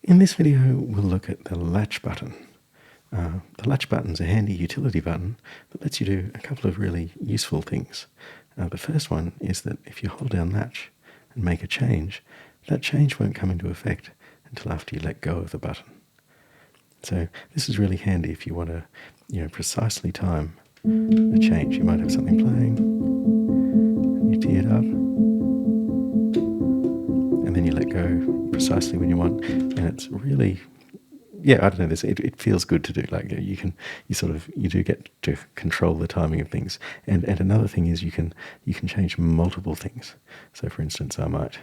In this video, we'll look at the Latch button. The Latch button's a handy utility button that lets you do a couple of really useful things. The first one is that if you hold down Latch and make a change, that change won't come into effect until after you let go of the button. So this is really handy if you want to, precisely time a change. You might have something playing, and you tee it up, and then you let go precisely when you want, and it's really, I don't know, it feels good to do. Like you do get to control the timing of things. And another thing is you can change multiple things. So for instance, I might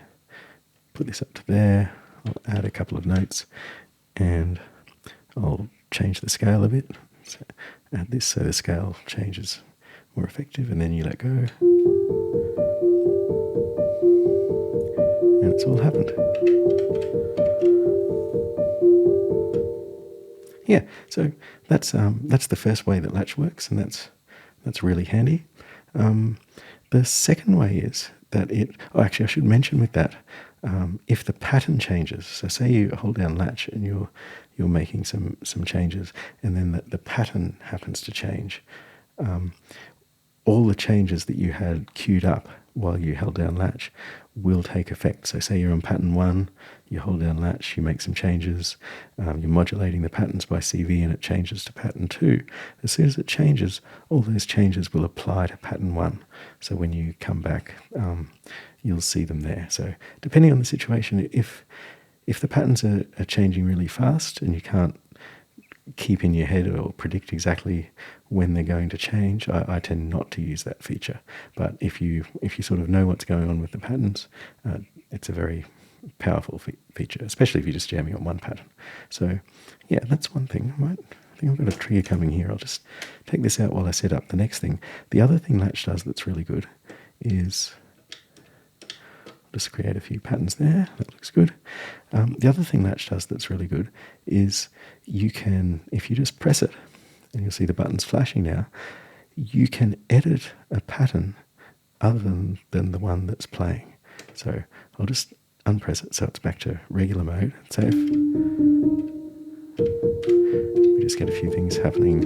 put this up to there, I'll add a couple of notes, and I'll change the scale a bit. So add this so the scale changes more effective, and then you let go. And it's all happened. Yeah, so that's the first way that Latch works, and that's really handy. The second way is that I should mention with that, if the pattern changes, so say you hold down Latch and you're making some changes, and then the pattern happens to change, all the changes that you had queued up while you held down Latch will take effect. So say you're on pattern 1, you hold down Latch, you make some changes, you're modulating the patterns by CV, and it changes to pattern 2. As soon as it changes, all those changes will apply to pattern 1. So when you come back, you'll see them there. So depending on the situation, if the patterns are changing really fast and you can't keep in your head or predict exactly when they're going to change, I tend not to use that feature. But if you sort of know what's going on with the patterns, it's a very powerful feature, especially if you're just jamming on one pattern. So yeah, that's one thing. I think I've got a trigger coming here. I'll just take this out while I set up the next thing. The other thing Latch does that's really good is just create a few patterns there. That looks good. The other thing Latch does that's really good is you can, if you just press it, and you'll see the buttons flashing now, you can edit a pattern other than the one that's playing. So I'll just unpress it so it's back to regular mode. Safe. We just get a few things happening.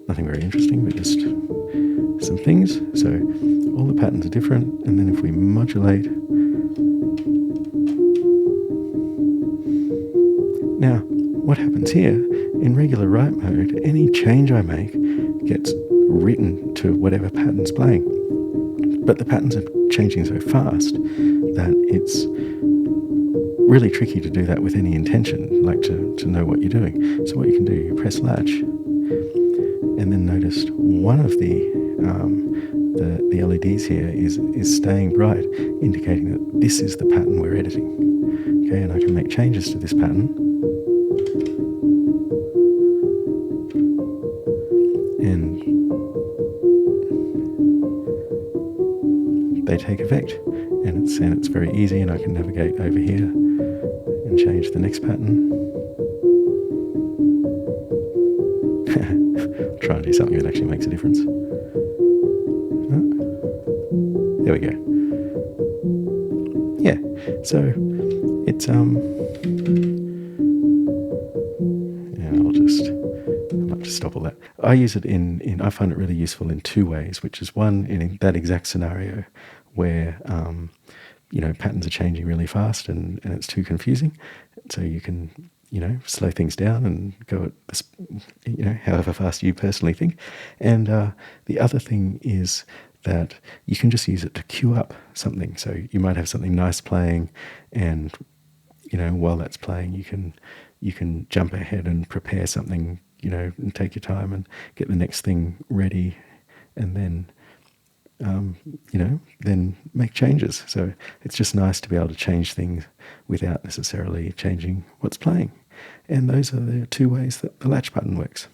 Nothing very interesting, but just some things. So all the patterns are different, and then if we modulate, now what happens here in regular write mode, any change I make gets written to whatever pattern's playing, but the patterns are changing so fast that it's really tricky to do that with any intention, like to know what you're doing. So what you can do, you press Latch, and then notice one of the LEDs here is staying bright, indicating that this is the pattern we're editing. Okay, and I can make changes to this pattern, and they take effect, and it's very easy, and I can navigate over here and change the next pattern. Try and do something that actually makes a difference. There we go. Yeah, so it's I might just stop all that. I use it I find it really useful in two ways, which is one, in that exact scenario where patterns are changing really fast and it's too confusing. So you can slow things down and go at this, however fast you personally think. And the other thing is that you can just use it to queue up something. So you might have something nice playing, and while that's playing, you can jump ahead and prepare something, and take your time and get the next thing ready, and then then make changes. So it's just nice to be able to change things without necessarily changing what's playing. And those are the two ways that the Latch button works.